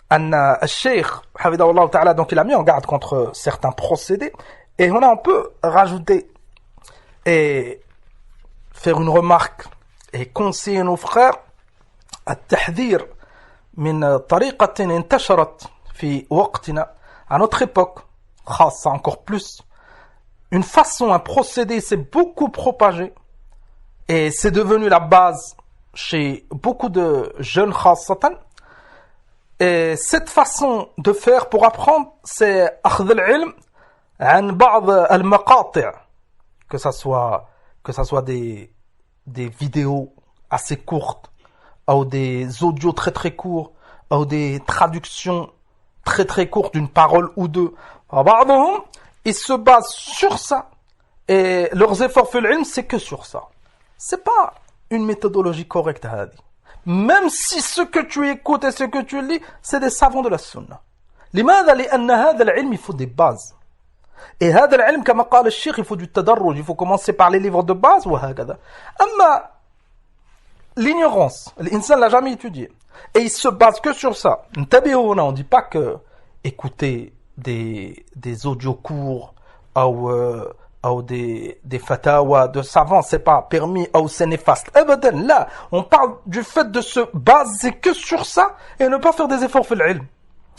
Al-Sheikh, Hafidahullah Ta'ala, donc il a mis en garde contre certains procédés. Et on peut rajouter et faire une remarque et conseiller nos frères التحذير من طريقة انتشرت في وقتنا à notre époque, خاصة encore plus, une façon, un procédé s'est beaucoup propagé et c'est devenu la base chez beaucoup de jeunes خاصة. Et cette façon de faire pour apprendre, c'est أخذ العلم عن بعض المقاطع, que ça soit des vidéos assez courtes, ou des audios très très courts, ou des traductions très très courtes d'une parole ou deux. بعضهم, ils se basent sur ça, et leurs efforts في العلم, c'est que sur ça. C'est pas une méthodologie correcte, هذه. Même si ce que tu écoutes et ce que tu lis, c'est des savants de la sunna. لماذا؟ لأن هذا العلم, il faut des bases. Et هذا العلم, كما قال الشيخ, il faut du تدرج, il faut commencer par les livres de base, وهكذا. أما l'ignorance, l'insan l'a jamais étudié, et il se base que sur ça. On ne dit pas que écouter des audios courts ou des fatawa de savants, c'est pas permis ou c'est néfaste. Abadan, là, on parle du fait de se baser que sur ça et ne pas faire des efforts fil ilm.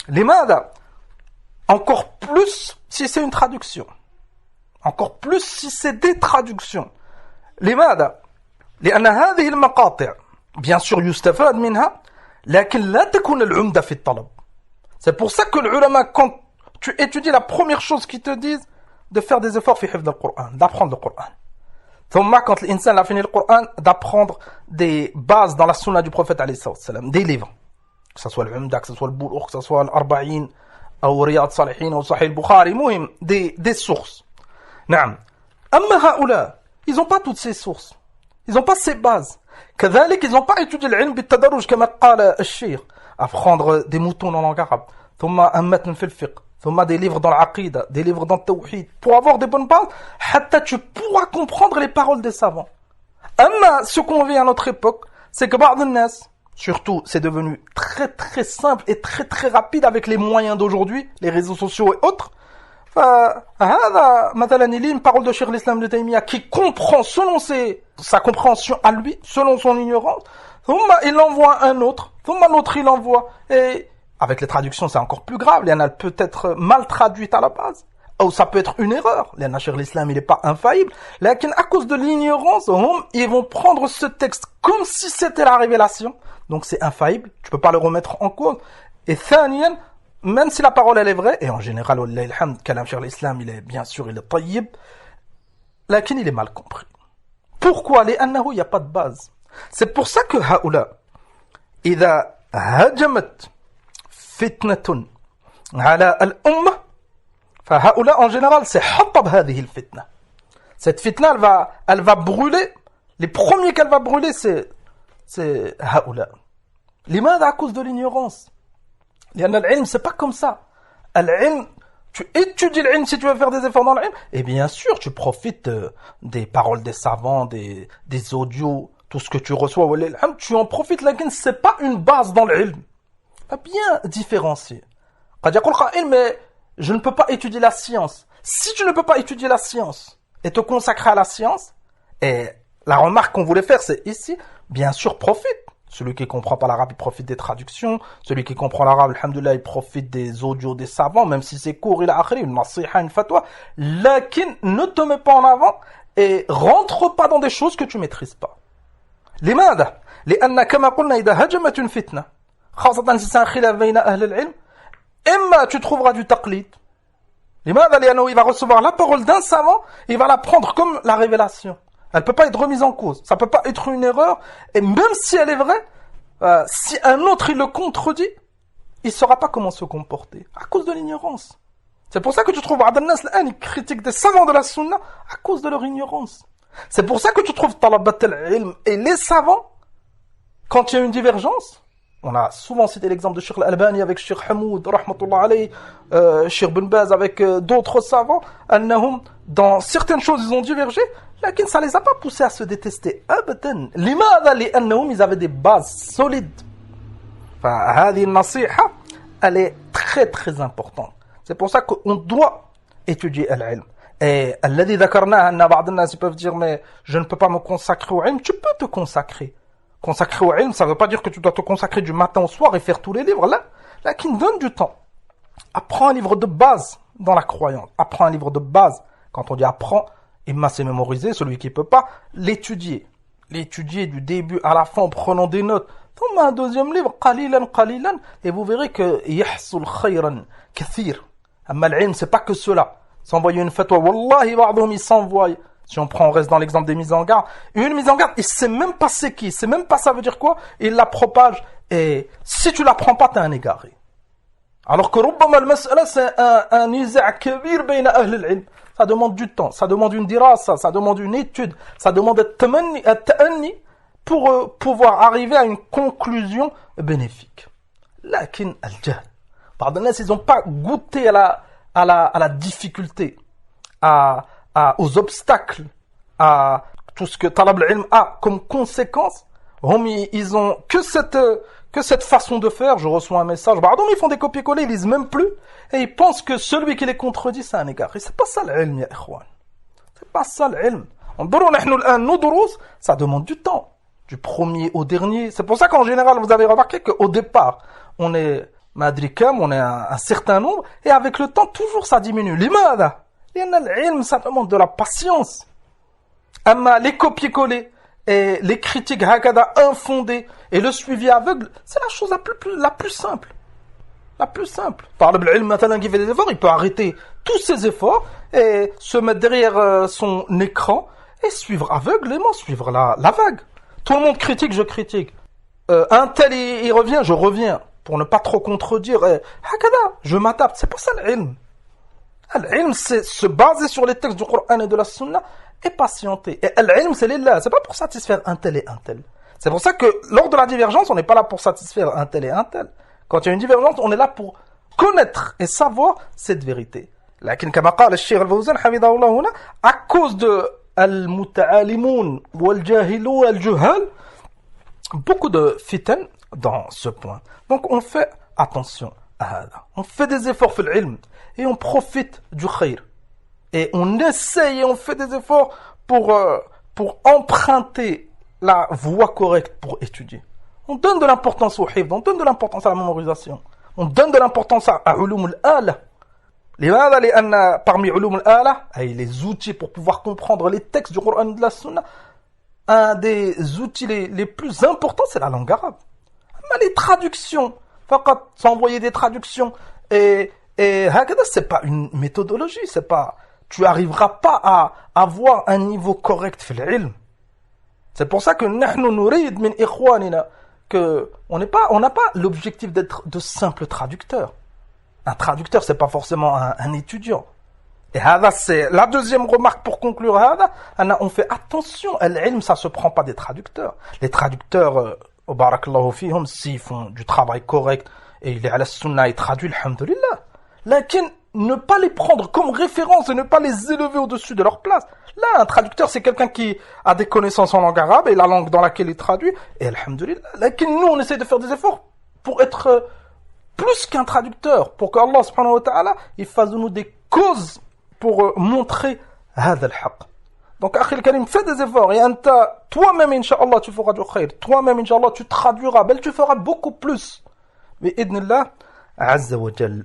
Limada, encore plus si c'est une traduction. Encore plus si c'est des traductions. Limada, لأن هذه المقاطع bien sûr يستفاد منها لكن لا تكون العمدة في الطلب. C'est pour ça que les ulama, quand tu étudies, la première chose qu'ils te disent, de faire des efforts في حفظ القرآن, d'apprendre le Coran. ثم quand l'insan a fini le Coran, d'apprendre des bases dans la sunna du prophète alayhi salam, des livres, que ce soit l'Umda, que ce soit le Bulugh, que ce soit l'Arba'in, ou Riyad Salihin, ou Sahih al-Bukhari, des sources. نعم. أما هؤلاء, ils n'ont pas toutes ces sources. Ils n'ont pas ces bases. كذلك, ils n'ont pas étudié l'ilm بالتدرج كما قال الشيخ. Apprendre des moutons en langue arabe. ثم أمتن في الفقه. ثم des livres dans l'aqida, des livres dans le tawhid. Pour avoir des bonnes bases, حتى tu pourras comprendre les paroles des savants. أما ce qu'on vit à notre époque, c'est que بعض الناس, surtout, c'est devenu très très simple et très très rapide avec les moyens d'aujourd'hui, les réseaux sociaux et autres. فهذا مثلا il lit une parole de Cheikh l'Islam de Taymiyyah qui comprend selon sa compréhension à lui, selon son ignorance. Il l'envoie à un autre, l'autre il l'envoie. Et avec les traductions c'est encore plus grave, il y en a peut-être mal traduite à la base, ou ça peut être une erreur. Il y en a Cheikh l'Islam, il n'est pas infaillible, mais à cause de l'ignorance, ils vont prendre ce texte comme si c'était la révélation. Donc c'est infaillible, tu peux pas le remettre en cause. Et ثانيا, même si la parole elle est vraie, et en général, kalam Cheikh l'Islam, il est bien sûr, il est tayyib, lakin il est mal compris. Pourquoi? لأنه il n'y a pas de base. C'est pour ça que هؤلاء إذا هجمت فتنة على الأمة فهؤلاء en général c'est حطب هذه الفتنة. Cette fitna elle va brûler. Les premiers qu'elle va brûler c'est هؤلاء. لماذا? À cause de l'ignorance. لأن العلم c'est pas comme ça. العلم, tu étudies l'ilm si tu veux faire des efforts dans l'ilm, et bien sûr tu profites des paroles des savants, des audios, tout ce que tu reçois, tu en profites, mais c'est pas une base dans l'ilm. Pas bien différencier. قد يقول قائل, mais je ne peux pas étudier la science. Si tu ne peux pas étudier la science et te consacrer à la science, et la remarque qu'on voulait faire c'est ici, bien sûr profite. Celui qui comprend pas l'arabe, il profite des traductions. Celui qui comprend l'arabe, alhamdoulilah, il profite des audios des savants, même si c'est court, il a akhri, une nasiha, une fatwa. Lakin, ne te mets pas en avant et rentre pas dans des choses que tu maîtrises pas. لماذا؟ لأن كما قلنا إذا هجمت une fitna, خاصة si c'est un khilaf بين أهل العلم, إما tu trouveras du taqlid. لماذا؟ لأنه il va recevoir la parole d'un savant, il va la prendre comme la révélation. Elle peut pas être remise en cause. Ça peut pas être une erreur. Et même si elle est vraie, si un autre il le contredit, il saura pas comment se comporter. À cause de l'ignorance. C'est pour ça que tu trouves Abd al-Nas ils critiquent des savants de la sunna à cause de leur ignorance. C'est pour ça que tu trouves talabat al-ilm et les savants, quand il y a une divergence, on a souvent cité l'exemple de Cheikh al-Albani avec Cheikh Hamoud, rahmatullah alayhi, Cheikh Ben Baz avec d'autres savants, annahum, dans certaines choses ils ont divergé, mais ça les a pas poussés à se détester. Abadan. لماذا؟ لأنهم ils avaient des bases solides. فهذه النصيحة elle est très très importante. C'est pour ça qu'on doit étudier al-ilm. Et alladhi dhakarna anna ba'd an-nas peuvent dire mais je ne peux pas me consacrer au ilm. Tu peux te consacrer. Consacrer au ilm, ça ne veut pas dire que tu dois te consacrer du matin au soir et faire tous les livres. Là qui donne du temps. Apprends un livre de base dans la croyance. Apprends un livre de base. Quand on dit apprends, imma c'est mémoriser, celui qui peut pas, l'étudier. L'étudier du début à la fin en prenant des notes. Tombe un deuxième livre, qalilan, et vous verrez que yahsul khayran kathir. Amma l'ilm, c'est pas que cela. S'envoyer une fatwa, wallahi ba'dhum, ils s'envoient. Si on reste dans l'exemple des mises en garde, une mise en garde, il sait même pas c'est qui, il sait même pas ça veut dire quoi, il la propage, et si tu la prends pas, t'es un égaré. Alors que rubbama al-mas'ala, c'est un niza' kabir bayna ahl al-ilm. Ça demande du temps, ça demande une dirasa, ça demande une étude, ça demande un ta'anni pour pouvoir arriver à une conclusion bénéfique. Lakin al-jahl. Pardon, ils n'ont pas goûté à la difficulté, aux obstacles, à tout ce que talab al-ilm a comme conséquence. Ils ont que cette façon de faire. Je reçois un message, pardon, ils font des copier-coller, ils lisent même plus, et ils pensent que celui qui les contredit, c'est un égaré. C'est pas ça l'ilm, ya ikhwan. C'est pas ça l'ilm. Ça demande du temps. Du premier au dernier. C'est pour ça qu'en général, vous avez remarqué qu'au départ, on est madrikam, on est un certain nombre, et avec le temps, toujours ça diminue. Limada. L'ilm, ça demande de la patience. Amma, les copier-coller, et les critiques hakada infondées, et le suivi aveugle, c'est la chose la plus simple. La plus simple. Par le ilm, maintenant, qui fait des efforts, il peut arrêter tous ses efforts, et se mettre derrière son écran, et suivre aveuglément, suivre la vague. Tout le monde critique, je critique. Un tel, il revient, je reviens. Pour ne pas trop contredire. Hakada, je m'adapte. C'est pas ça l'ilm. L'ilm, c'est se baser sur les textes du Coran et de la Sunna et patienter. Et l'ilm, c'est lillah. C'est pas pour satisfaire un tel et un tel. C'est pour ça que lors de la divergence, on n'est pas là pour satisfaire un tel et un tel. Quand il y a une divergence, on est là pour connaître et savoir cette vérité. Lakin kama qala al-Shaykh al-Fawzan hafidhahullah huna, à cause de al-muta'alimun wal-jahilun al-juhal, beaucoup de fitan dans ce point. Donc on fait attention à ça. On fait des efforts fil ilm et on profite du khayr. Et on essaye et on fait des efforts pour emprunter la voie correcte pour étudier. On donne de l'importance au hifd, on donne de l'importance à la mémorisation. On donne de l'importance à ulum al-ala. Parmi ulum al-ala, les outils pour pouvoir comprendre les textes du Coran et de la Sunna, un des outils les plus importants, c'est la langue arabe. Mais les traductions, s'envoyer des traductions, et c'est pas une méthodologie, c'est pas, tu arriveras pas à avoir un niveau correct fil ilm. C'est pour ça que nahnu nurid min ikhwanina, que on n'a pas l'objectif d'être de simples traducteurs. Un traducteur, c'est pas forcément un étudiant. Et c'est la deuxième remarque pour conclure. On fait attention, l'ilm, ça se prend pas des traducteurs. Les traducteurs, barakallahu fihum, s'ils font du travail correct et il est à la sunna et traduit, alhamdulillah. Lakin, ne pas les prendre comme référence et ne pas les élever au-dessus de leur place. Là, un traducteur, c'est quelqu'un qui a des connaissances en langue arabe et la langue dans laquelle il traduit, et alhamdulillah. Lakin, nous, on essaie de faire des efforts pour être plus qu'un traducteur, pour qu'Allah subhanahu wa ta'ala, il fasse de nous des causes pour montrer هذا الحق. Donc, Akhi al-Karim, fais des efforts, et toi-même, Inch'Allah, tu feras du khayr. Toi-même, Inch'Allah, tu traduiras, tu feras beaucoup plus. Mais, idnillah, azza wa jal.